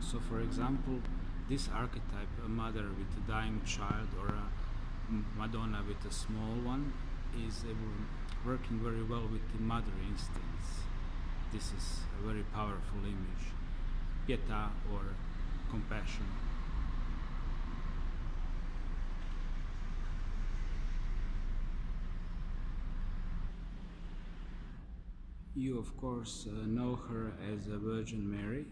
So for example, this archetype, a mother with a dying child or a Madonna with a small one, is working very well with the mother instincts. This is a very powerful image. Pietà or compassion. You of course know her as a Virgin Mary,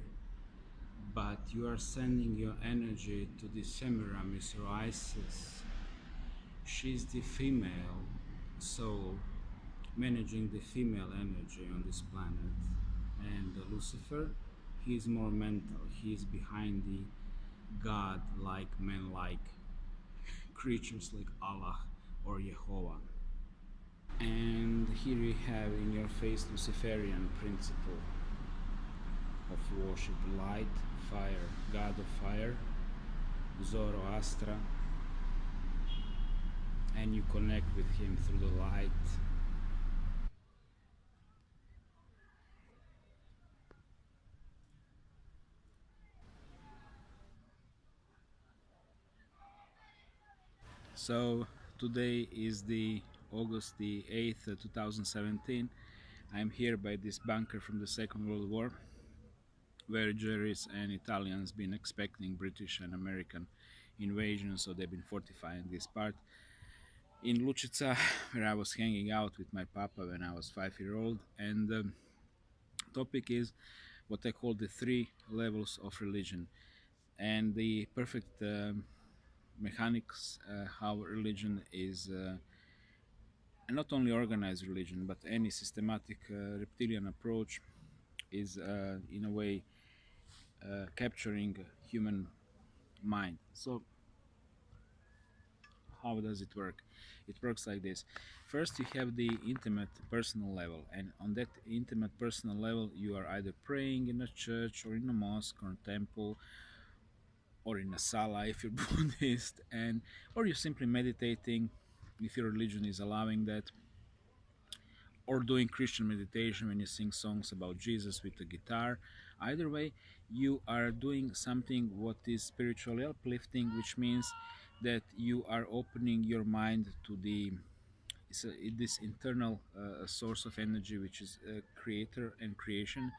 but you are sending your energy to the Semiramis or Isis. She's the female soul managing the female energy on this planet. And Lucifer, he is more mental. He is behind the god-like, man-like creatures like Allah or Jehovah. And here we have in your face Luciferian principle of worship: light, fire, god of fire, Zoroastra, and you connect with him through the light. So today is the August the 8th, 2017. I'm here by this bunker from the Second World War, where Jerry's and Italians been expecting British and American invasion, so they've been fortifying this part. In Lucica, where I was hanging out with my papa when I was 5 years old, and the topic is what I call the three levels of religion, and the perfect mechanics how religion is not only organized religion, but any systematic reptilian approach is in a way capturing human mind. So how does it work? It works like this. First, you have the intimate personal level, and on that intimate personal level, you are either praying in a church or in a mosque or a temple or in a sala if you're Buddhist, and or you're simply meditating if your religion is allowing that, or doing Christian meditation when you sing songs about Jesus with the guitar. Either way, you are doing something what is spiritually uplifting, which means that you are opening your mind to this internal source of energy, which is creator and creation,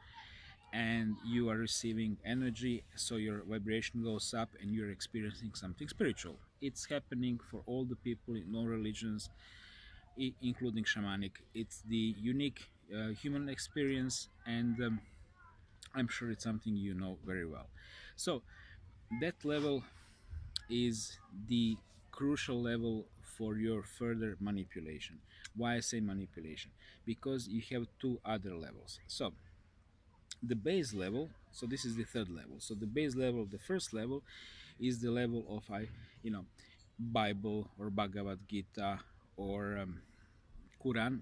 and you are receiving energy, so your vibration goes up and you're experiencing something spiritual. It's happening for all the people in all religions, including shamanic. It's the unique human experience, and I'm sure it's something you know very well. So that level is the crucial level for your further manipulation. Why I say manipulation? Because you have two other levels. So the base level, so this is the third level. So the base level of the first level is the level of you know Bible or Bhagavad Gita or Quran,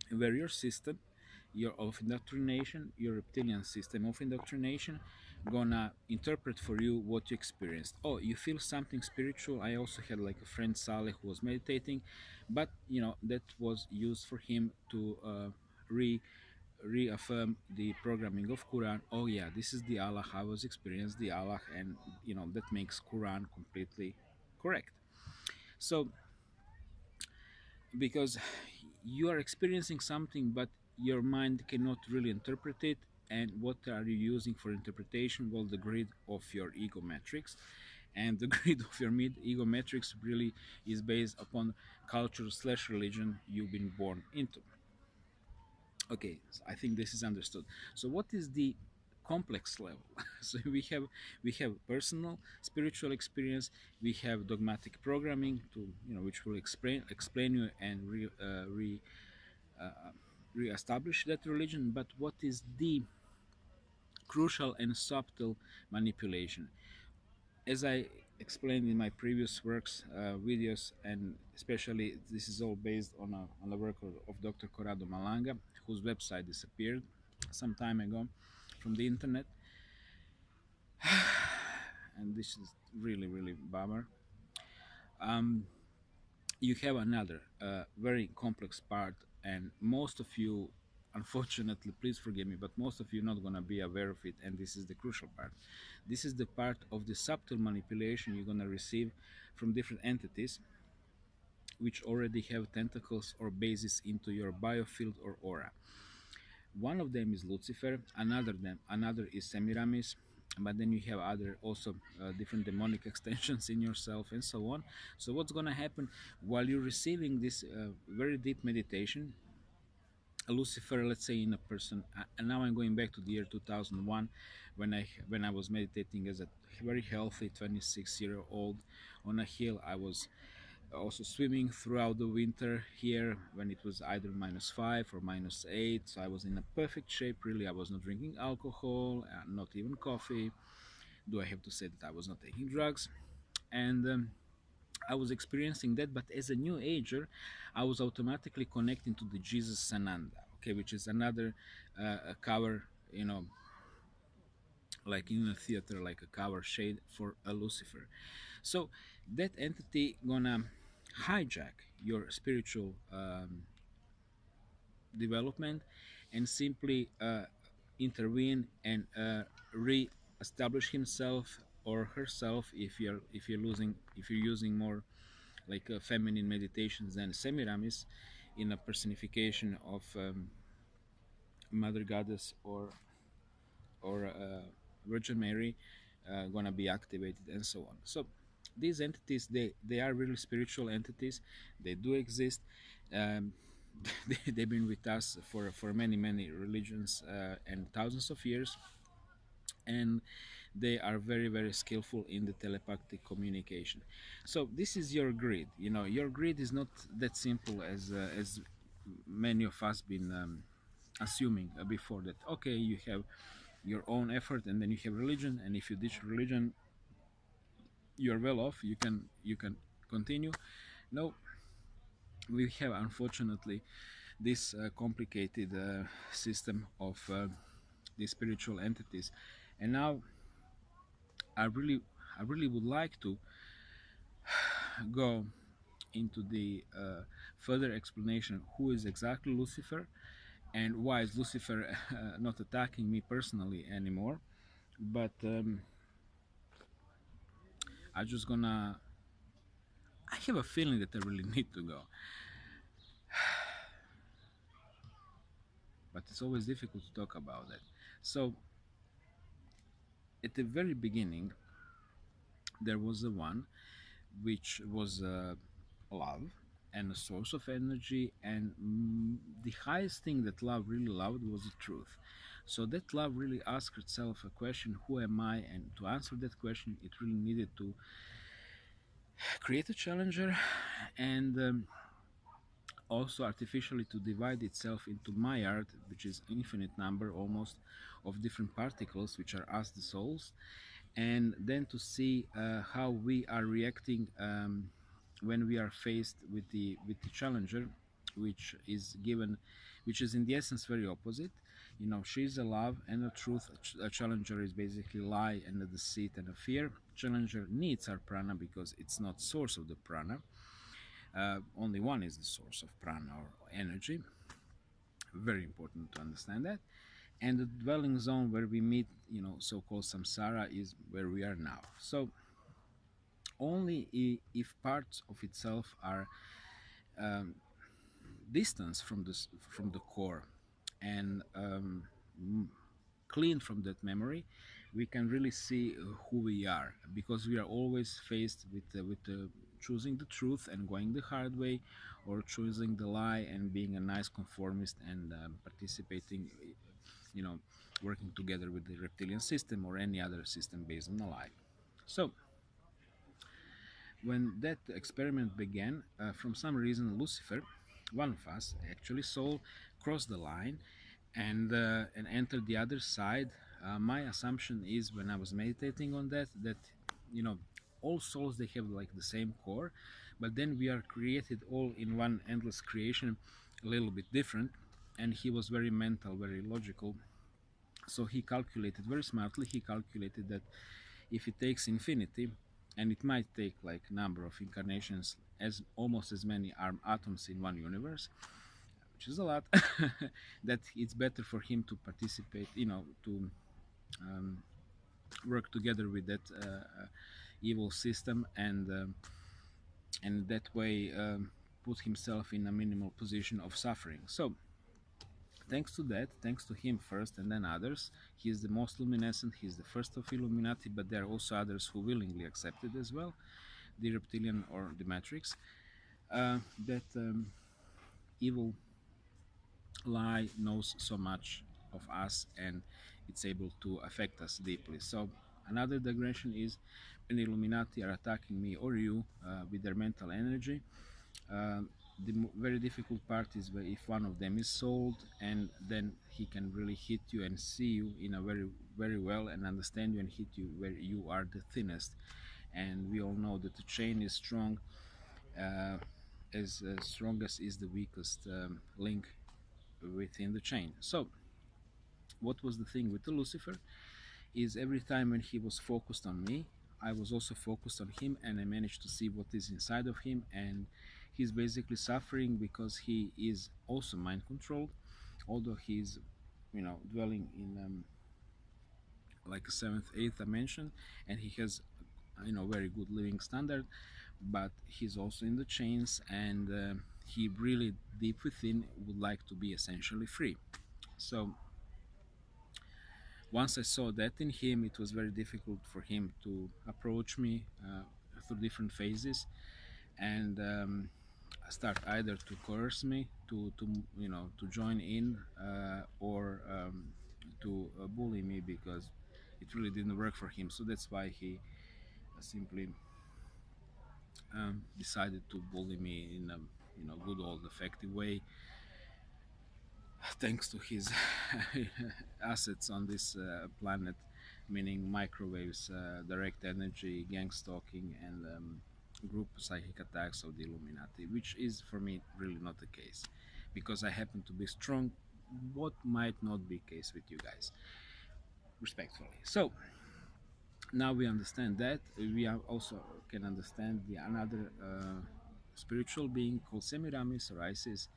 where your system, your of indoctrination, your reptilian system of indoctrination, gonna interpret for you what you experienced. Oh, you feel something spiritual. I also had like a friend Saleh who was meditating, but that was used for him to reaffirm the programming of Quran. Oh yeah, this is the Allah I was experienced the Allah, and that makes Quran completely correct. So because you are experiencing something but your mind cannot really interpret it, and what are you using for interpretation? Well, the grid of your ego matrix, and the grid of your ego matrix really is based upon culture slash religion you've been born into. Okay, so I think this is understood. So what is the complex level? So we have personal spiritual experience, we have dogmatic programming to which will explain you and re-establish that religion. But what is the crucial and subtle manipulation? As I explained in my previous works, videos, and especially this is all based on the work of Dr. Corrado Malanga, whose website disappeared some time ago from the internet, and this is really really bummer. You have another very complex part, and most of you unfortunately, please forgive me, but most of you not gonna be aware of it, and this is the crucial part. This is the part of the subtle manipulation you're gonna receive from different entities which already have tentacles or bases into your biofield or aura. One of them is Lucifer, another is Semiramis, but then you have other also different demonic extensions in yourself and so on. So what's going to happen while you're receiving this very deep meditation? Lucifer, let's say in a person, and now I'm going back to the year 2001, when I was meditating as a very healthy 26-year-old on a hill. I was also swimming throughout the winter here when it was either -5 or -8, so I was in a perfect shape. Really, I was not drinking alcohol, not even coffee. Do I have to say that I was not taking drugs? And I was experiencing that, but as a new ager, I was automatically connecting to the Jesus Sananda, okay, which is another cover, like in a theater, like a cover shade for a Lucifer. So that entity gonna hijack your spiritual development and simply intervene and re-establish himself or herself if you're using more like feminine meditations than Semiramis in a personification of Mother Goddess or Virgin Mary gonna be activated and so on. So these entities, they are really spiritual entities. They do exist. Um, they've been with us for many religions and thousands of years, and they are very skillful in the telepathic communication. So this is your grid. Your grid is not that simple as many of us been assuming before, that okay, you have your own effort and then you have religion, and if you ditch religion you're well off, you can continue. No, we have unfortunately this complicated system of these spiritual entities. And now i really I really would like to go into the further explanation who is exactly Lucifer and why is Lucifer not attacking me personally anymore. But I just gonna I have a feeling that I really need to go, but it's always difficult to talk about that. So at the very beginning there was the one which was love and a source of energy, and the highest thing that love really loved was the truth. So that love really asked itself a question, who am I? And to answer that question it really needed to create a challenger, and also artificially to divide itself into myriad, which is infinite number almost, of different particles which are us the souls, and then to see how we are reacting when we are faced with the challenger, which is given, which is in the essence very opposite. She's a love and a truth. A challenger is basically lie and a deceit and a fear. Challenger needs our prana because it's not source of the prana. Only one is the source of prana or energy. Very important to understand that. And the dwelling zone where we meet, so-called samsara, is where we are now. So only if parts of itself are distanced from the core and clean from that memory, we can really see who we are, because we are always faced with choosing the truth and going the hard way, or choosing the lie and being a nice conformist and participating, you know working together with the reptilian system or any other system based on a lie. So when that experiment began, from some reason Lucifer, one of us actually, soul, crossed the line and entered the other side. My assumption is, when I was meditating on that all souls, they have like the same core, but then we are created all in one endless creation, a little bit different. And he was very mental, very logical, so he calculated very smartly. He calculated that if it takes infinity, and it might take like number of incarnations, as almost as many atoms in one universe, which is a lot, that it's better for him to participate, to um, work together with that evil system, and that way put himself in a minimal position of suffering. So thanks to that, thanks to him first and then others, he is the most luminescent, he is the first of Illuminati, but there are also others who willingly accept it as well, the Reptilian or the Matrix, that evil lie knows so much of us, and it's able to affect us deeply. So another digression is when Illuminati are attacking me or you with their mental energy. The very difficult part is if one of them is sold, and then he can really hit you and see you in a very well and understand you and hit you where you are the thinnest. And we all know that the chain is strong, uh, as strong as is the weakest link within the chain. So what was the thing with the Lucifer is every time when he was focused on me, I was also focused on him, and I managed to see what is inside of him. And he's basically suffering because he is also mind controlled, although he's dwelling in like a seventh, eighth dimension, and he has very good living standard, but he's also in the chains, and he really deep within would like to be essentially free. So once I saw that in him, it was very difficult for him to approach me through different phases, and start either to coerce me to join in, or to bully me, because it really didn't work for him. So that's why he simply decided to bully me in a good old effective way, thanks to his assets on this planet, meaning microwaves, direct energy, gang stalking, and group psychic attacks of the Illuminati, which is for me really not the case, because I happen to be strong, what might not be case with you guys, respectfully. So now we understand that, we also can understand the another spiritual being called Semiramis or Isis.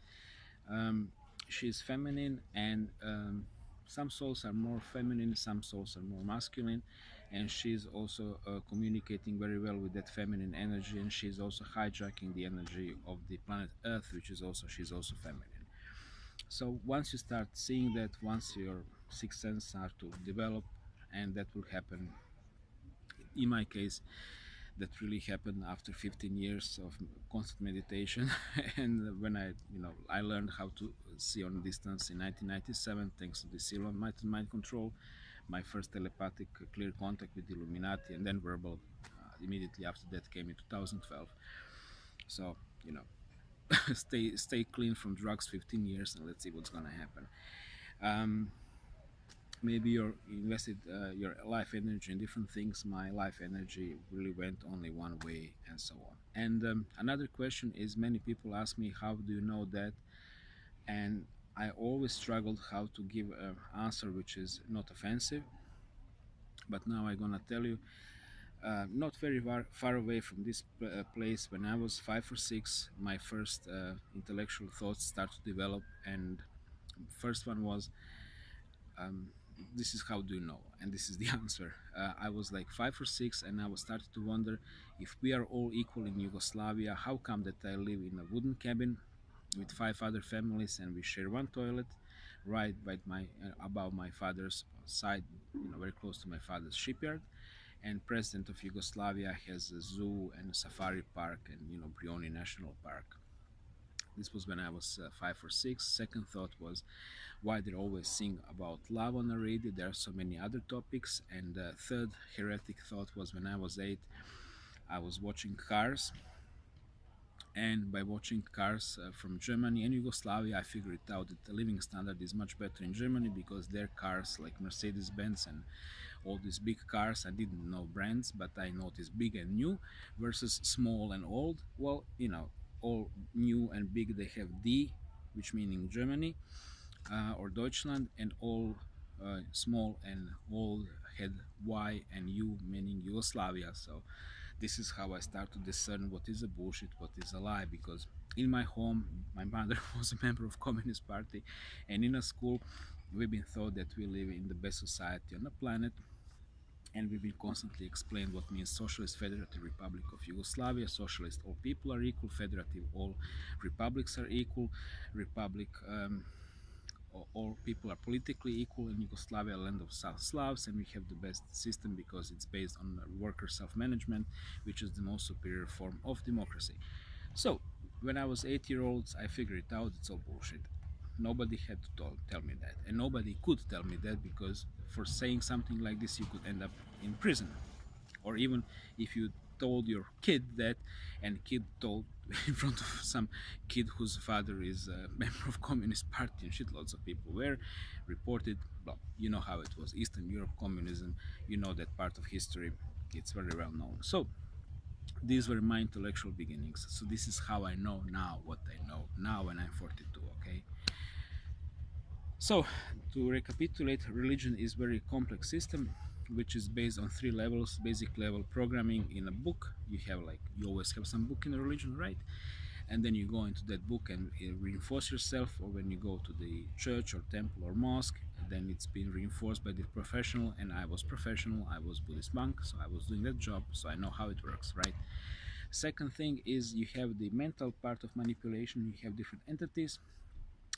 um, she's feminine, and some souls are more feminine, some souls are more masculine, and she's also communicating very well with that feminine energy, and she's also hijacking the energy of the planet Earth, which is also she's also feminine. So once you start seeing that, once your sixth sense start to develop, and that will happen in my case, that really happened after 15 years of constant meditation. And when I learned how to see on distance in 1997, thanks to the Ceylon mind control, my first telepathic clear contact with the Illuminati, and then verbal immediately after that came in 2012. So stay clean from drugs 15 years, and let's see what's gonna happen. Maybe you're invested your life energy in different things. My life energy really went only one way, and so on. And another question is, many people ask me, how do you know that? And I always struggled how to give an answer which is not offensive, but now I'm gonna tell you. Not very far away from this place, when I was 5 or 6, my first intellectual thoughts start to develop, and first one was, this is how do you know, and this is the answer. I was like 5 or 6, and I was starting to wonder, if we are all equal in Yugoslavia, how come that I live in a wooden cabin with 5 other families, and we share one toilet right by above my father's side, very close to my father's shipyard, and president of Yugoslavia has a zoo and a safari park, and Brioni National Park. This was when I was 5 or 6. Second thought was, why they always sing about love on the radio? There are so many other topics. And third heretic thought was, when I was 8, I was watching Cars, and by watching Cars from Germany and Yugoslavia, I figured out that the living standard is much better in Germany, because their cars, like Mercedes-Benz and all these big cars, I didn't know brands, but I noticed big and new versus small and old. Well, all new and big, they have D, which meaning Germany, or Deutschland, and all small and old had Y and U, meaning Yugoslavia. So this is how I start to discern what is a bullshit, what is a lie, because In my home, my mother was a member of Communist Party, and in a school, we've been taught that we live in the best society on the planet, and we've been constantly explained what means Socialist Federative Republic of Yugoslavia. Socialist, all people are equal. Federative, all republics are equal. Republic, all people are politically equal in Yugoslavia, land of South Slavs, and we have the best system because it's based on worker self-management, which is the most superior form of democracy. So, when I was 8 years old, I figured it out. It's all bullshit. Nobody had to tell me that, and nobody could tell me that because for saying something like this, you could end up in prison, or even if you told your kid that, and kid told in front of some kid whose father is a member of Communist Party, and shitloads of people were reported. Well, you know how it was, Eastern Europe communism. You know that part of history. It's very well known. So these were my intellectual beginnings. So this is how I know now what I know now when I'm 42. Okay. So, to recapitulate, religion is very complex system which is based on three levels. Basic level programming in a book. You have like you always have some book in a religion, right? And then you go into that book and reinforce yourself. Or when you go to the church or temple or mosque, then it's been reinforced by the professional. And I was professional. I was Buddhist monk, so I was doing that job, so I know how it works, right? Second thing is you have the mental part of manipulation. You have different entities,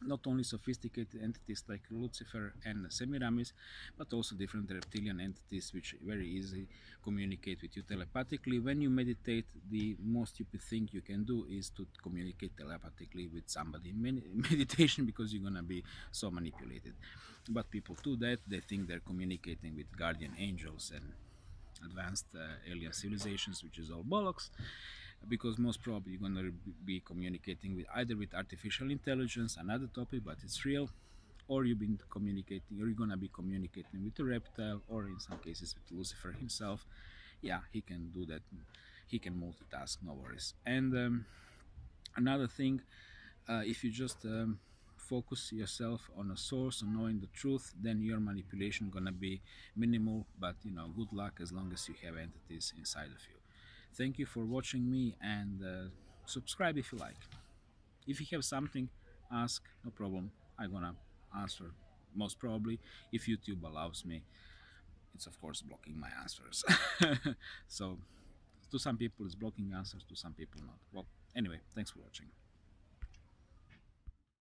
not only sophisticated entities like Lucifer and Semiramis, but also different reptilian entities which very easily communicate with you telepathically. When you meditate, the most stupid thing you can do is to communicate telepathically with somebody in meditation because you're gonna be so manipulated. But people do that, they think they're communicating with guardian angels and advanced alien civilizations, which is all bollocks, because most probably you're going to be communicating with either with artificial intelligence, another topic, but it's real, or you've been communicating, or you're going to be communicating with a reptile, or in some cases with Lucifer himself. Yeah, he can do that. He can multitask, no worries. And another thing, if you just focus yourself on a source and knowing the truth, then your manipulation gonna be minimal. But good luck as long as you have entities inside of you. Thank you for watching me, and subscribe if you like. If you have something, ask, no problem. I'm gonna answer most probably if YouTube allows me. It's of course blocking my answers. So to some people it's blocking answers, to some people not. Well, anyway, thanks for watching.